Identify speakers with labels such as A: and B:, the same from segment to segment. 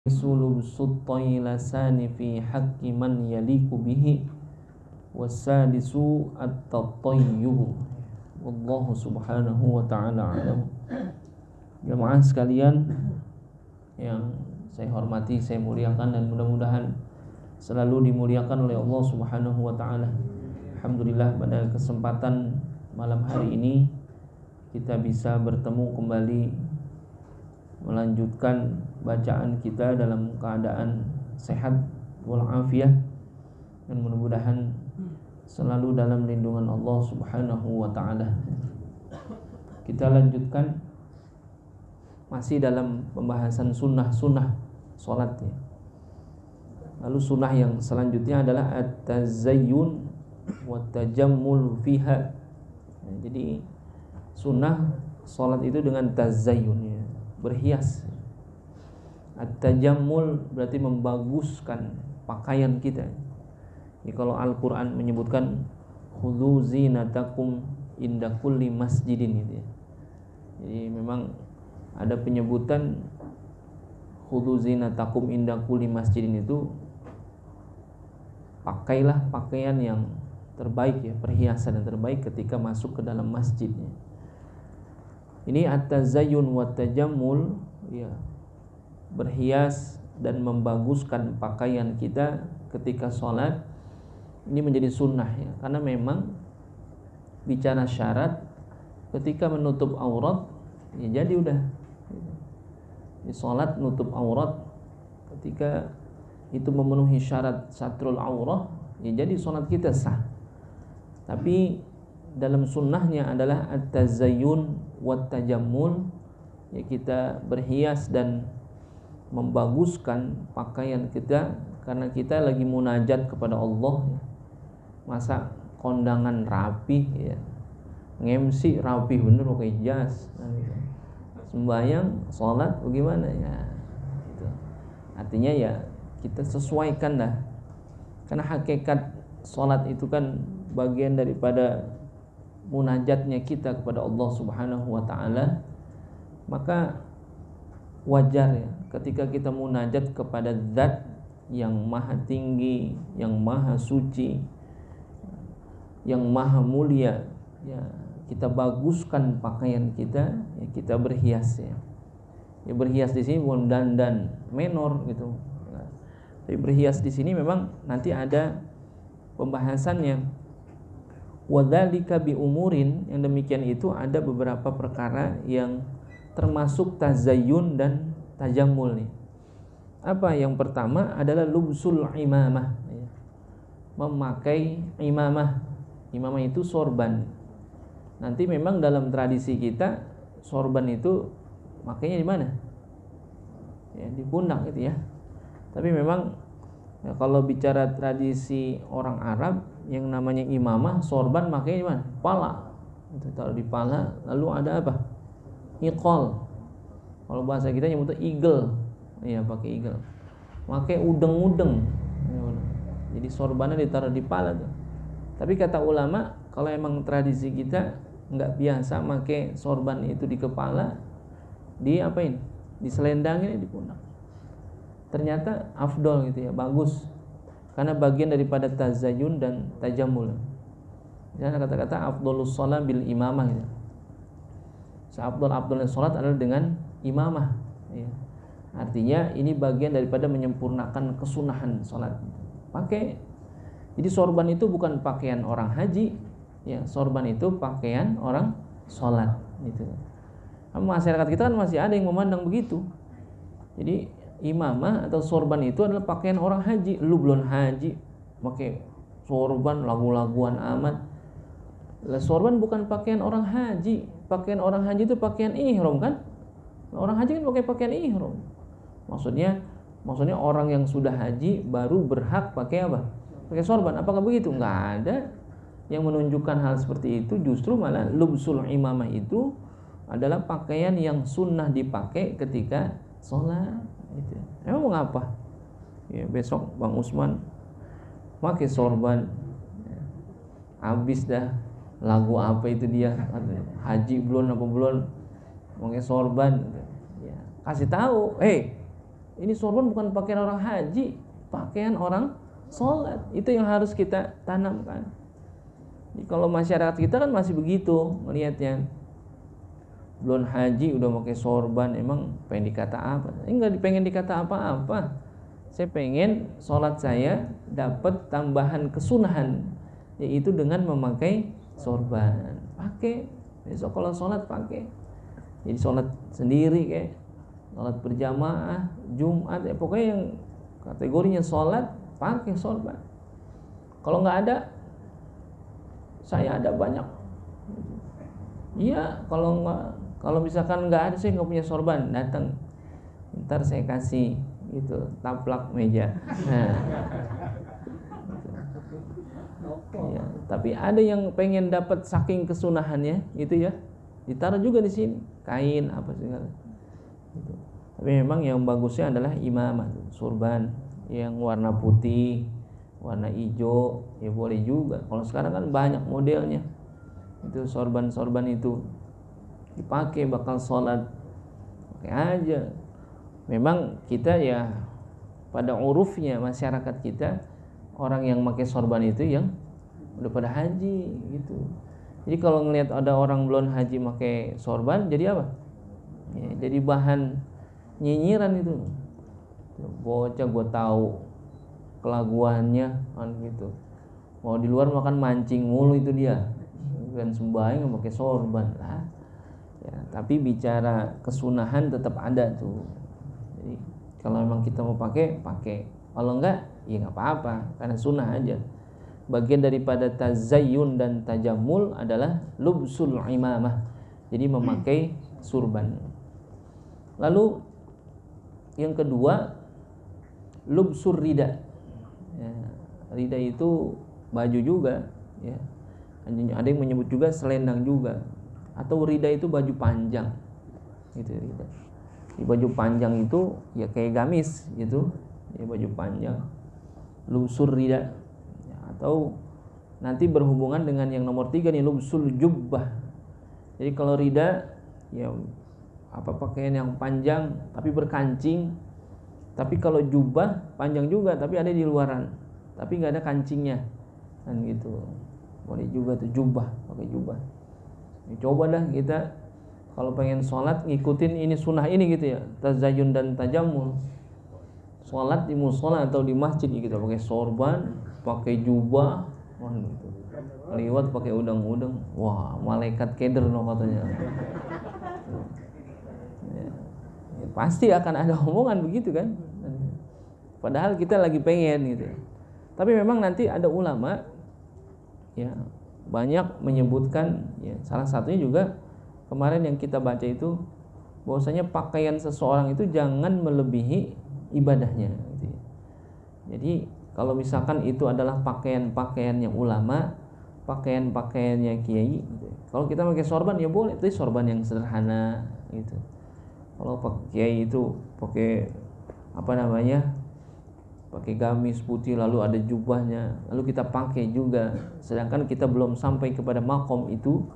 A: sulubsut taylasani fi haqqi man yaliku bihi wasadisu at-tayyubu. Wallahu subhanahu wa ta'ala alam. Jemaah sekalian yang saya hormati, saya muliakan, dan mudah-mudahan selalu dimuliakan oleh Allah subhanahu wa ta'ala. Alhamdulillah, pada kesempatan malam hari ini kita bisa bertemu kembali, melanjutkan bacaan kita dalam keadaan sehat walafiat, dan mudah-mudahan selalu dalam lindungan Allah subhanahu wa ta'ala. Kita lanjutkan masih dalam pembahasan sunnah-sunnah sholat ya. Lalu sunnah yang selanjutnya adalah at-tazayyun wa tajammul fiha. Jadi sunnah sholat itu dengan tazayyun ya, berhias. At-tajammul berarti membaguskan pakaian kita. Jadi kalau Al-Quran menyebutkan khudzu zinatakum inda kulli masjidin gitu ya. Jadi memang ada penyebutan khudzu zinatakum inda kulli masjidin, itu pakailah pakaian yang terbaik ya, perhiasan yang terbaik ketika masuk ke dalam masjidnya. Ini at-tazayyun wa tajammul ya, berhias dan membaguskan pakaian kita ketika sholat. Ini menjadi sunnah ya, karena memang bicara syarat ketika menutup aurat ya, jadi udah di sholat nutup aurat, ketika itu memenuhi syarat satrul aurah ya, jadi sholat kita sah. Tapi dalam sunnahnya adalah at-tazayyun wa tajammul ya, kita berhias dan membaguskan pakaian kita karena kita lagi munajat kepada Allah ya. Masa kondangan rapi ya, ngemsi rapi bener pakai jas, sembahyang sholat bagaimana ya gitu. Artinya ya kita sesuaikan dah, karena hakikat sholat itu kan bagian daripada munajatnya kita kepada Allah subhanahu wa ta'ala. Maka wajar ya ketika kita munajat kepada zat yang maha tinggi, yang maha suci, yang maha mulia ya, kita baguskan pakaian kita ya, kita berhias ya. Ya berhias di sini bukan dandan menor gitu. Nah, tapi berhias di sini memang nanti ada pembahasannya. Wadzalika bi umurin, yang demikian itu ada beberapa perkara yang termasuk tazayyun dan tajammul nih. Apa? Yang pertama adalah lubsul imamah ya. Memakai imamah. Imamah itu sorban. Nanti memang dalam tradisi kita sorban itu makanya di mana? Ya, di pundak gitu ya. Tapi memang ya, kalau bicara tradisi orang Arab yang namanya imamah, sorban makanya di mana? Pala. Itu taruh di pala. Lalu ada apa? Iqal. Kalau bahasa kita nyebutnya eagle. Iya, pakai eagle. Pakai udeng-udeng. Jadi sorbannya ditaruh di pala tuh. Tapi kata ulama, kalau emang tradisi kita nggak biasa pakai sorban itu di kepala, di apain? Diselendangin di pundak. Ternyata afdol gitu ya, bagus. Karena bagian daripada tazayyun dan tajammul. Misalnya kata-kata afdolus shalah bil imamah gitu. Seafdol-afdolnya sholat adalah dengan imamah ya. Artinya ini bagian daripada menyempurnakan kesunahan sholat. Pakai. Jadi sorban itu bukan pakaian orang haji ya, sorban itu pakaian orang sholat gitu. Masyarakat kita kan masih ada yang memandang begitu. Jadi imamah atau sorban itu adalah pakaian orang haji. Lu belum haji pakai sorban, lagu-laguan amat. Sorban bukan pakaian orang haji. Pakaian orang haji itu pakaian ihram kan? Orang haji kan pakai pakaian ihram. Maksudnya orang yang sudah haji baru berhak pakai apa? Pakai sorban. Apakah begitu? Enggak ada yang menunjukkan hal seperti itu. Justru malah lubsul imamah itu adalah pakaian yang sunnah dipakai ketika sholat gitu. Emang mau ngapa? Ya, besok Bang Usman pakai sorban ya. Habis dah lagu apa itu dia haji belum apa belum pakai sorban ya. Kasih tahu, ini sorban bukan pakaian orang haji, pakaian orang sholat. Itu yang harus kita tanamkan. Jadi kalau masyarakat kita kan masih begitu melihatnya, belum haji udah pakai sorban, emang pengen dikata apa? Enggak pengen dikata apa-apa. Saya pengen sholat saya dapat tambahan kesunahan, yaitu dengan memakai sorban. Pakai besok kalau sholat pakai. Jadi sholat sendiri kayak sholat berjamaah, Jumat, ya pokoknya yang kategorinya sholat pakai sorban. Kalau nggak ada, saya ada banyak. Iya, kalau misalkan nggak ada, saya nggak punya sorban, datang, ntar saya kasih itu taplak meja. Nah, ya, tapi ada yang pengen dapat saking kesunahannya, itu ya, ditaruh juga di sini, kain apa segala. Gitu. Tapi memang yang bagusnya adalah imamah, sorban yang warna putih, warna hijau, ya boleh juga. Kalau sekarang kan banyak modelnya. Itu sorban-sorban itu dipakai bakal sholat, pakai aja. Memang kita ya pada urufnya masyarakat kita, orang yang pakai sorban itu yang udah pada haji gitu. Jadi kalau ngelihat ada orang belum haji pakai sorban, jadi apa? Ya, jadi bahan nyinyiran itu. Bocah gue tahu kelaguannya kan gitu. Mau di luar makan mancing mulu itu dia. Dan sembahyang pakai sorban lah. Ya, tapi bicara kesunahan tetap ada tuh. Jadi kalau memang kita mau pakai, pakai. Kalau enggak, ya enggak apa-apa, karena sunnah aja. Bagian daripada tazayyun dan tajammul adalah lubsul imamah. Jadi memakai surban. Lalu yang kedua, lubsur rida. Ya, rida itu baju juga, ya. Ada yang menyebut juga selendang juga. Atau rida itu baju panjang. Gitu rida. Di baju panjang itu ya kayak gamis gitu, ya baju panjang. Lubsur rida. Ya, atau nanti berhubungan dengan yang nomor 3 nih, lubsul jubbah. Jadi kalau rida ya apa pakaian yang panjang tapi berkancing. Tapi kalau jubah panjang juga tapi ada di luaran, tapi nggak ada kancingnya, kan gitu. Boleh juga tuh jubah, pakai jubah. Coba dah kita kalau pengen sholat ngikutin ini sunnah ini gitu ya, tazayyun dan tajammul. Sholat di mushola atau di masjid kita pakai sorban, pakai jubah, wah gitu. Liwat pakai udang-udang, wah malaikat keder no katanya. Ya, pasti akan ada omongan begitu kan. Padahal kita lagi pengen gitu. Tapi memang nanti ada ulama ya banyak menyebutkan ya, salah satunya juga kemarin yang kita baca itu bahwasanya pakaian seseorang itu jangan melebihi ibadahnya gitu ya. Jadi kalau misalkan itu adalah pakaian-pakaiannya ulama, pakaian-pakaiannya kiai gitu. Kalau kita pakai sorban ya boleh, tapi sorban yang sederhana gitu. Kalau kiai itu pakai apa namanya? Pakai gamis putih lalu ada jubahnya, lalu kita pakai juga, sedangkan kita belum sampai kepada makom itu,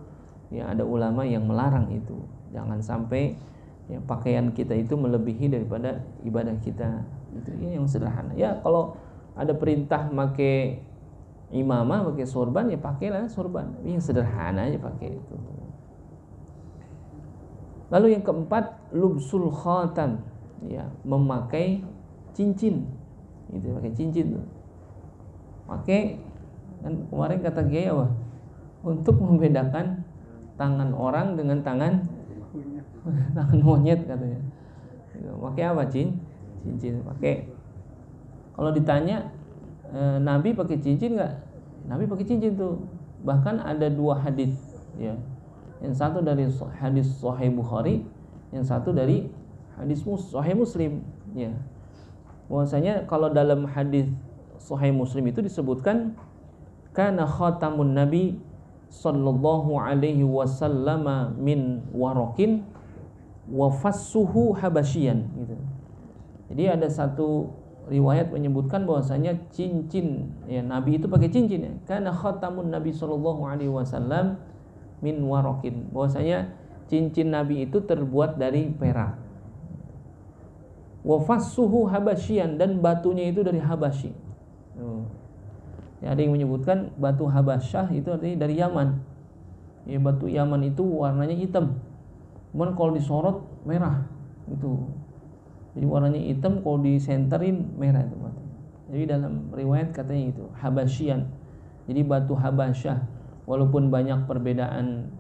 A: ya ada ulama yang melarang itu. Jangan sampai ya pakaian kita itu melebihi daripada ibadah kita. Itu ya yang sederhana. Ya kalau ada perintah pakai imamah, pakai sorban ya pakailah sorban. Tapi yang sederhana aja pakai itu. Lalu yang keempat, lubsul khatam, ya memakai cincin. Itu pakai cincin tuh. Pakai kan kemarin kata Kiai apa? Untuk membedakan tangan orang dengan tangan monyet katanya. Pakai apa cincin? Pakai. Kalau ditanya Nabi pakai cincin nggak? Nabi pakai cincin tuh. Bahkan ada 2 hadis ya. Yang satu dari hadis Sahih Bukhari, yang satu dari hadis Sahih Muslim ya. Bahwasanya kalau dalam hadis Sahih Muslim itu disebutkan kana khatamun nabi sallallahu alaihi wasallam min warakin wa fassuhu habasyian gitu. Jadi ada satu riwayat menyebutkan bahwasanya cincin ya nabi itu pakai cincin ya. Kana khatamun nabi sallallahu alaihi wasallam min warakin. Bahwasanya cincin nabi itu terbuat dari perak. wa fassuhu habasyian, dan batunya itu dari Habasyi. Ya, ada yang menyebutkan batu Habasyah itu artinya dari Yaman. Ya, batu Yaman itu warnanya hitam, cuman kalau disorot merah itu. Jadi warnanya hitam, kalau disenterin merah itu batu. Jadi dalam riwayat katanya itu Habasyian. Jadi batu Habasyah. Walaupun banyak perbedaan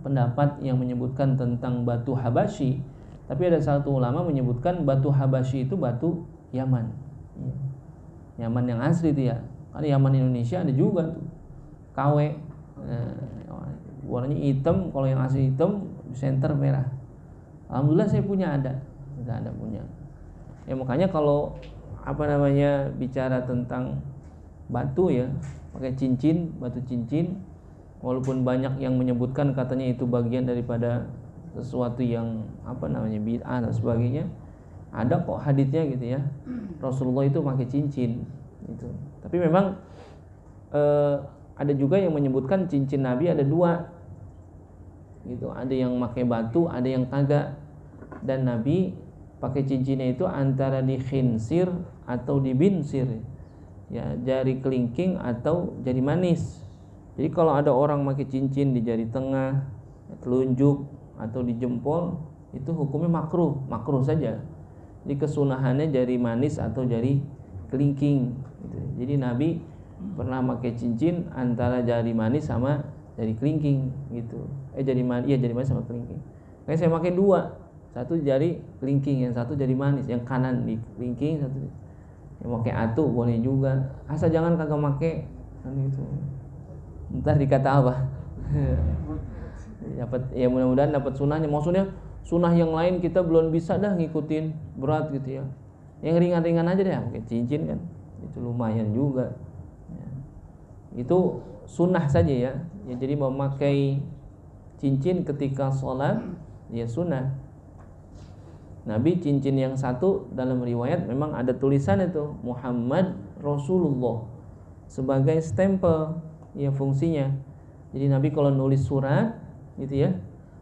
A: pendapat yang menyebutkan tentang batu Habasyi, tapi ada satu ulama menyebutkan batu Habasyi itu batu Yaman. Yaman yang asli itu ya. Ada Yaman Indonesia ada juga tuh. KW. Warnanya hitam, kalau yang asli hitam, center merah. Alhamdulillah saya punya ada punya. Ya makanya kalau bicara tentang batu ya, pakai cincin, batu cincin, walaupun banyak yang menyebutkan katanya itu bagian daripada sesuatu yang bid'ah dan sebagainya. Ada kok haditsnya gitu ya. Rasulullah itu pakai cincin gitu. Tapi memang ada juga yang menyebutkan cincin Nabi ada dua gitu. Ada yang pakai batu, ada yang kagak. Dan Nabi pakai cincinnya itu antara di khinsir atau di binsir. Ya, jari kelingking atau jari manis. Jadi kalau ada orang pakai cincin di jari tengah, telunjuk atau di jempol, itu hukumnya makruh saja. Jadi kesunahannya jari manis atau jari kelingking gitu. Jadi Nabi pernah pakai cincin antara jari manis sama jari kelingking gitu. Jari manis sama kelingking. Kayak saya pakai dua, satu jari kelingking, yang satu jari manis, yang kanan di kelingking, satu yang pakai atu boleh juga. Asal jangan kagak pakai gitu. Ntar dikata apa? Ya mudah-mudahan dapat sunahnya. Maksudnya sunah yang lain kita belum bisa dah ngikutin, berat gitu ya. Yang ringan-ringan aja deh, pakai cincin kan, itu lumayan juga. Ya. Itu sunnah saja ya. Jadi memakai cincin ketika sholat ya sunnah. Nabi cincin yang satu dalam riwayat memang ada tulisan itu Muhammad Rasulullah sebagai stempel ya fungsinya. Jadi Nabi kalau nulis surat gitu ya,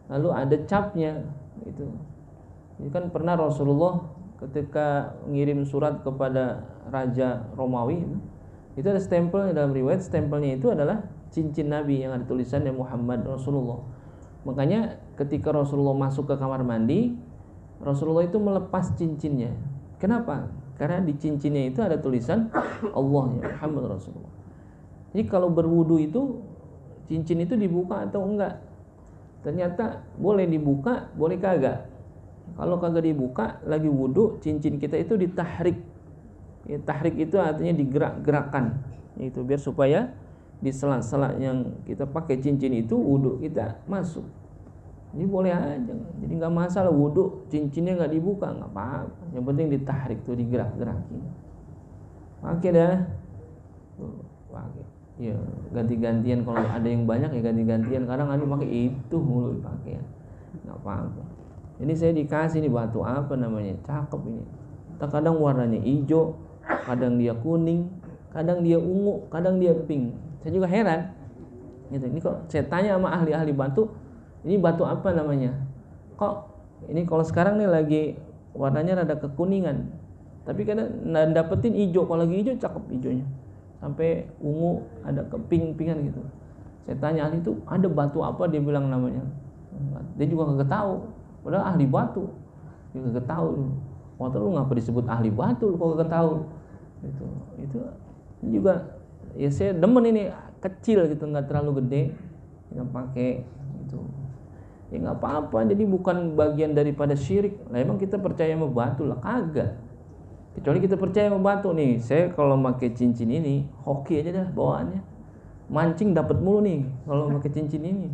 A: lalu ada capnya gitu. Ini kan pernah Rasulullah ketika ngirim surat kepada Raja Romawi, itu ada stempel dalam riwayat, stempelnya itu adalah cincin Nabi yang ada tulisannya Muhammad Rasulullah. Makanya ketika Rasulullah masuk ke kamar mandi, Rasulullah itu melepas cincinnya. Kenapa? Karena di cincinnya itu ada tulisan Allah ya, Muhammad Rasulullah. Jadi kalau berwudu itu cincin itu dibuka atau enggak? Ternyata boleh dibuka, boleh kagak. Kalau kagak dibuka lagi wudu, cincin kita itu ditahrik. Ya, tahrik itu artinya digerak-gerakan. Itu biar supaya di sela-sela yang kita pakai cincin itu wudu kita masuk. Jadi boleh aja. Jadi nggak masalah wudu cincinnya nggak dibuka, nggak apa-apa. Yang penting ditahrik tuh, digerak-gerakin. Pakai dah. Pakai. Ya ganti-gantian, kalau ada yang banyak ya ganti-gantian. Kadang ada pakai itu mulu dipakai. Nggak apa-apa. Ini saya dikasih nih batu apa namanya, cakep ini. Kadang warnanya hijau, kadang dia kuning, kadang dia ungu, kadang dia pink. Saya juga heran. Gitu. Ini kok saya tanya sama ahli-ahli batu, ini batu apa namanya? Kok ini kalau sekarang nih lagi warnanya rada kekuningan, tapi kadang dapetin hijau. Kalau lagi hijau cakep hijaunya, sampai ungu, ada ke pink-pinkan gitu. Saya tanya ahli itu ada batu apa, dia bilang namanya. Dia juga kagak tahu. Padahal ahli batu, dia kagak tahu. Waktu lu ngapa disebut ahli batu lu kok kagak tahu? Itu juga ya saya demen ini kecil gitu, nggak terlalu gede, kita pakai gitu. Ya nggak apa-apa, jadi bukan bagian daripada syirik. Lah emang kita percaya sama batu lah? Kagak. Kecuali kita percaya sama batu nih. Saya kalau pakai cincin ini hoki aja dah bawaannya. Mancing dapat mulu nih kalau pakai cincin ini.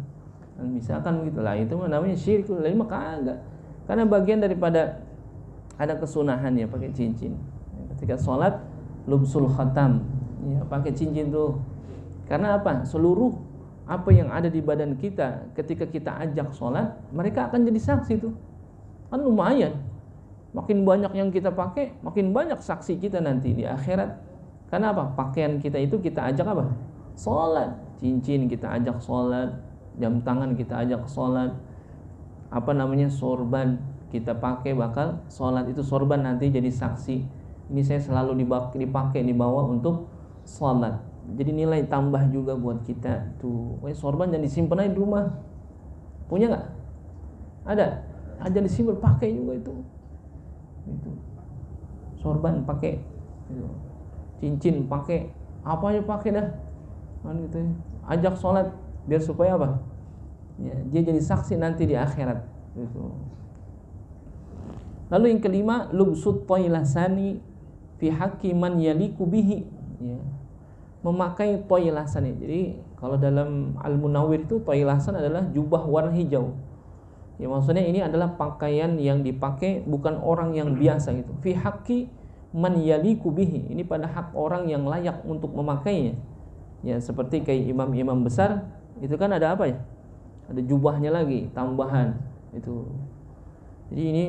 A: Dan misalkan begitu lah, itu namanya syirik. Lah ini mah kagak. Karena bagian daripada ada kesunahan ya pakai cincin. Ketika sholat lubsul khatam, ya pakai cincin tuh. Karena apa? Seluruh apa yang ada di badan kita ketika kita ajak sholat, mereka akan jadi saksi tuh. Kan lumayan. Makin banyak yang kita pakai, makin banyak saksi kita nanti di akhirat. Karena apa? Pakaian kita itu kita ajak apa? Sholat. Cincin kita ajak sholat, jam tangan kita ajak sholat, sorban kita pakai bakal sholat itu sorban nanti jadi saksi. Ini saya selalu dipakai dibawa untuk sholat. Jadi nilai tambah juga buat kita tuh. Sorban jangan disimpan aja di rumah. Punya nggak? Ada? Aja disimpan, pakai juga itu. Sorban pakai, gitu. Cincin pakai, apa aja pakai dah. Kan gitu. Ajak sholat biar supaya apa? Ya, dia jadi saksi nanti di akhirat. Gitu. Lalu yang kelima, lubsut toilasani fi haqqi man yaliku bihi. Ya. Memakai toilasan. Jadi kalau dalam Al-Munawwir itu toilasan adalah jubah warna hijau. Ya maksudnya ini adalah pakaian yang dipakai bukan orang yang biasa gitu. Fi haqqi man yaliku bihi. Ini pada hak orang yang layak untuk memakainya. Ya seperti kayak imam-imam besar itu kan ada apa ya? Ada jubahnya lagi tambahan itu. Jadi ini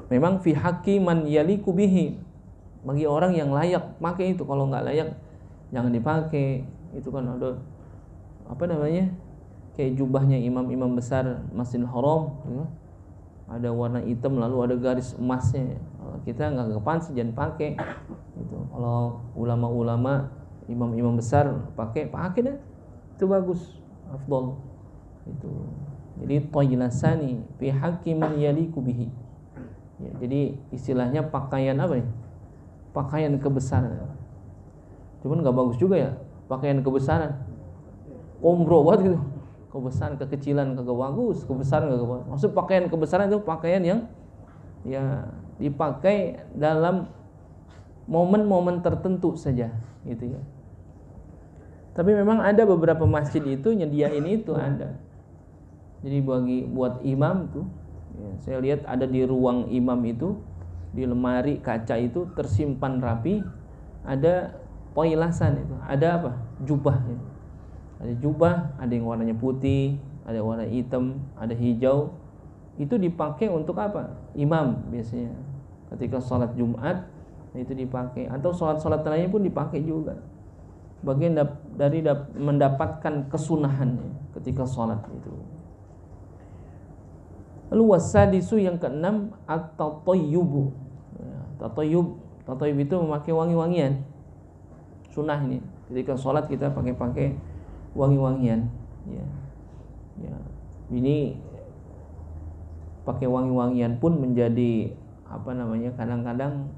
A: memang fi haqqi man yaliku bihi. Bagi orang yang layak pakai itu. Kalau nggak layak jangan dipakai. Itu kan ada apa namanya, kayak jubahnya imam-imam besar Masjidil Haram ya. Ada warna hitam lalu ada garis emasnya. Kalau kita nggak kepansi jangan pakai gitu. Kalau ulama-ulama imam-imam besar pakai dah, itu bagus, afdol itu. Jadi toilasani fi haqqi man yaliku bihi ya, jadi istilahnya pakaian apa nih? Pakaian kebesaran. Cuman nggak bagus juga ya pakaian kebesaran. Kombro banget gitu. Kebesaran, kekecilan kagak bagus, kebesaran kagak bagus. Maksud pakaian kebesaran itu pakaian yang ya dipakai dalam momen-momen tertentu saja gitu ya. Tapi memang ada beberapa masjid itu nyediain itu ada. Jadi buat imam tuh ya, saya lihat ada di ruang imam itu, di lemari kaca itu tersimpan rapi, ada toilasan itu, ada apa? Jubah ya. Ada jubah, ada yang warnanya putih, ada warna hitam, ada hijau. Itu dipakai untuk apa? Imam biasanya. Ketika sholat Jumat itu dipakai, atau sholat-sholat lainnya pun dipakai juga. Bagian dari mendapatkan kesunahannya ketika sholat itu. Lalu wasadisu yang keenam at-tatayyubu. Tatayyub itu memakai wangi-wangian. Sunnah ini. Ketika sholat kita pakai wangi-wangian. Ya. Ini pakai wangi-wangian pun menjadi apa namanya? Kadang-kadang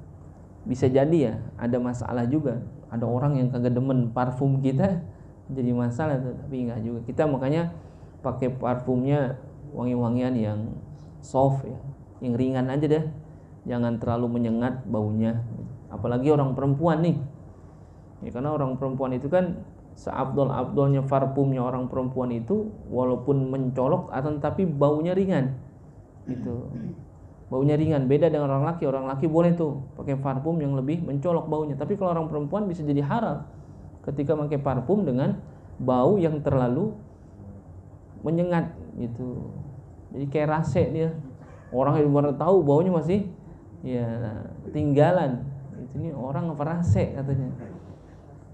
A: bisa jadi ya ada masalah juga. Ada orang yang kagak demen parfum kita jadi masalah, tapi enggak juga. Kita makanya pakai parfumnya wangi-wangian yang soft ya, yang ringan aja deh. Jangan terlalu menyengat baunya. Apalagi orang perempuan nih. Ya, karena orang perempuan itu kan seabdol-abdolnya parfumnya orang perempuan itu walaupun mencolok tapi baunya ringan. Gitu. Baunya ringan, beda dengan orang laki. Orang laki boleh tuh pakai parfum yang lebih mencolok baunya. Tapi kalau orang perempuan bisa jadi haram ketika pakai parfum dengan bau yang terlalu menyengat gitu. Jadi kayak rase dia. Orang yang baru tahu baunya masih ya tinggalan. Ini orang apa rase katanya.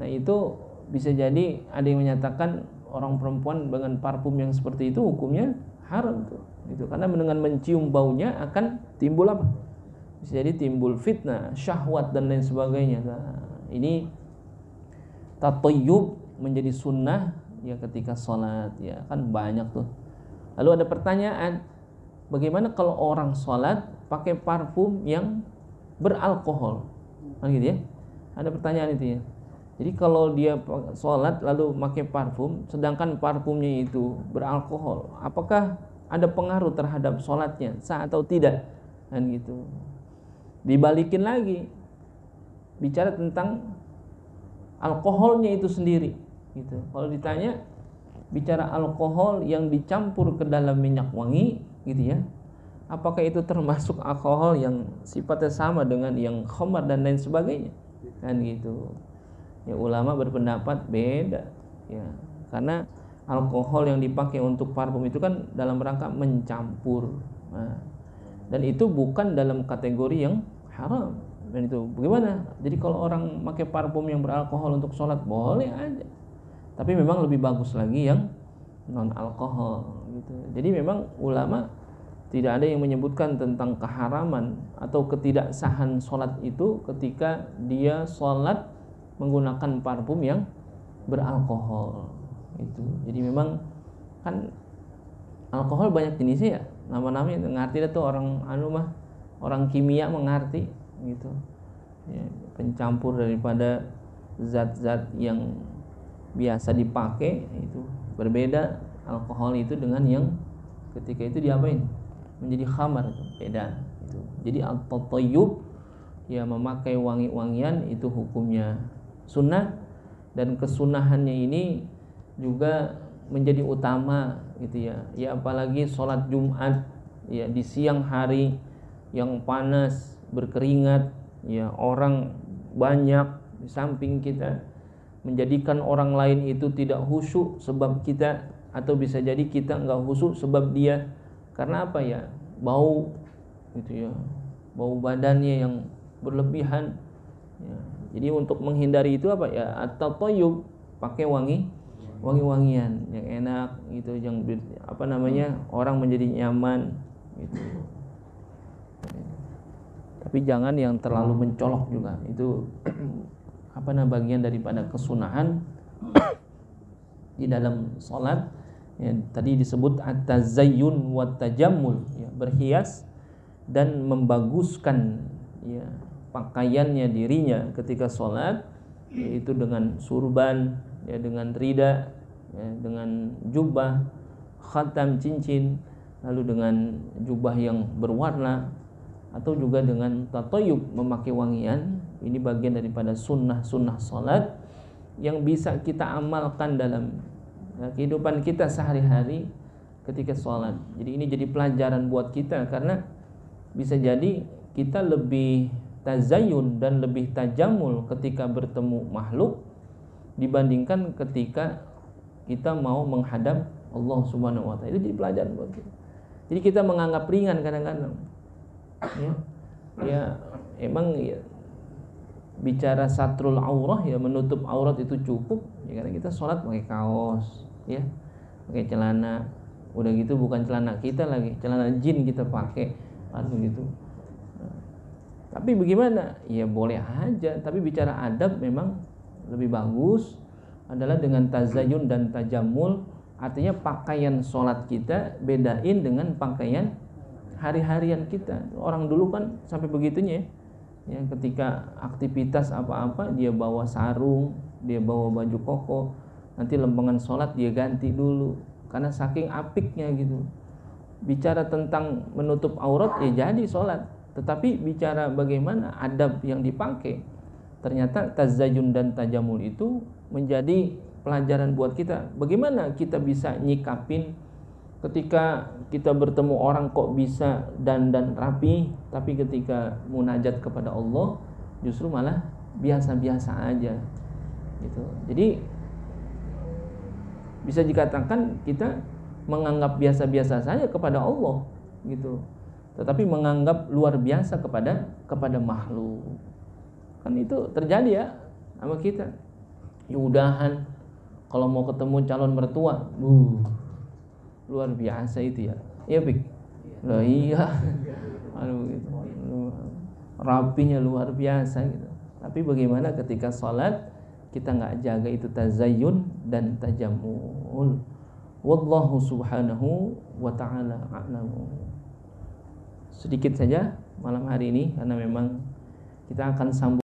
A: Nah itu bisa jadi ada yang menyatakan orang perempuan dengan parfum yang seperti itu hukumnya haram tuh. Gitu. Karena dengan mencium baunya akan timbul apa? Bisa jadi timbul fitnah, syahwat dan lain sebagainya. Nah, ini tatayyub menjadi sunnah ya ketika sholat ya kan banyak tuh. Lalu ada pertanyaan, bagaimana kalau orang sholat pakai parfum yang beralkohol? Kan gitu ya? Ada pertanyaan itu ya. Jadi kalau dia sholat lalu pakai parfum, sedangkan parfumnya itu beralkohol, apakah ada pengaruh terhadap sholatnya sah atau tidak? Dan gitu. Dibalikin lagi, bicara tentang alkoholnya itu sendiri. Gitu. Kalau ditanya, bicara alkohol yang dicampur ke dalam minyak wangi, gitu ya, apakah itu termasuk alkohol yang sifatnya sama dengan yang khamar dan lain sebagainya? Kan gitu. Ya ulama berpendapat beda. Ya, karena alkohol yang dipakai untuk parfum itu kan dalam rangka mencampur. Nah, dan itu bukan dalam kategori yang haram. Dan itu bagaimana? Jadi kalau orang pakai parfum yang beralkohol untuk sholat boleh aja. Tapi memang lebih bagus lagi yang non alkohol gitu. Jadi memang ulama tidak ada yang menyebutkan tentang keharaman atau ketidaksahan sholat itu ketika dia sholat menggunakan parfum yang beralkohol. Itu. Jadi memang kan alkohol banyak jenisnya ya. Nama-namanya ngerti itu orang orang kimia mengerti gitu. Ya, pencampur daripada zat-zat yang biasa dipakai itu berbeda alkohol itu dengan yang ketika itu diapain? Menjadi khamar, beda itu. Jadi at-tatayyub ya memakai wangi-wangian itu hukumnya sunnah, dan kesunahannya ini juga menjadi utama gitu ya. Ya apalagi sholat Jumat ya di siang hari yang panas berkeringat ya, orang banyak di samping kita, menjadikan orang lain itu tidak khusyuk sebab kita, atau bisa jadi kita enggak khusyuk sebab dia. Karena apa ya? Bau gitu ya. Bau badannya yang berlebihan ya. Jadi untuk menghindari itu apa ya? At-tatayyub, pakai wangi-wangian yang enak gitu, yang orang menjadi nyaman gitu. Tapi jangan yang terlalu mencolok juga. Itu bagian daripada kesunahan di dalam salat. Ya, tadi disebut at-tazayyun wa tajammul ya, berhias dan membaguskan ya pakaiannya dirinya ketika sholat, yaitu dengan surban ya, dengan rida ya, dengan jubah, khatam cincin, lalu dengan jubah yang berwarna, atau juga dengan tatayyub memakai wangian. Ini bagian daripada sunnah-sunnah sholat yang bisa kita amalkan dalam kehidupan kita sehari-hari ketika sholat. Jadi ini jadi pelajaran buat kita, karena bisa jadi kita lebih tazayyun dan lebih tajamul ketika bertemu makhluk dibandingkan ketika kita mau menghadap Allah Subhanahu wa taala. Itu jadi pelajaran buat kita. Jadi kita menganggap ringan kadang-kadang. Ya emang ya, bicara satrul aurah ya, menutup aurat itu cukup ya, karena kita sholat pakai kaos ya, pakai celana, udah gitu bukan celana kita lagi, celana jin kita pakai gitu. Tapi bagaimana? Ya boleh aja, tapi bicara adab memang lebih bagus adalah dengan tazayyun dan tajammul. Artinya pakaian sholat kita bedain dengan pakaian hari-harian kita. Orang dulu kan sampai begitunya ya, ketika aktivitas apa-apa dia bawa sarung, dia bawa baju koko, nanti lempengan sholat dia ganti dulu karena saking apiknya gitu. Bicara tentang menutup aurat ya jadi sholat, tetapi bicara bagaimana adab yang dipakai, ternyata tazayyun dan tajamul itu menjadi pelajaran buat kita. Bagaimana kita bisa nyikapin ketika kita bertemu orang kok bisa dandan rapi, tapi ketika munajat kepada Allah justru malah biasa-biasa aja gitu. Jadi bisa dikatakan kita menganggap biasa-biasa saja kepada Allah gitu, tetapi menganggap luar biasa kepada makhluk. Kan itu terjadi ya sama kita. Ya udahan kalau mau ketemu calon mertua, luar biasa itu ya. Iya, Pik. Loh iya. Aduh gitu. Rapinya luar biasa gitu. Tapi bagaimana ketika sholat kita enggak jaga itu tazayyun dan tajammul. Wallahu subhanahu wa ta'ala a'lamu. Sedikit saja malam hari ini karena memang kita akan sambung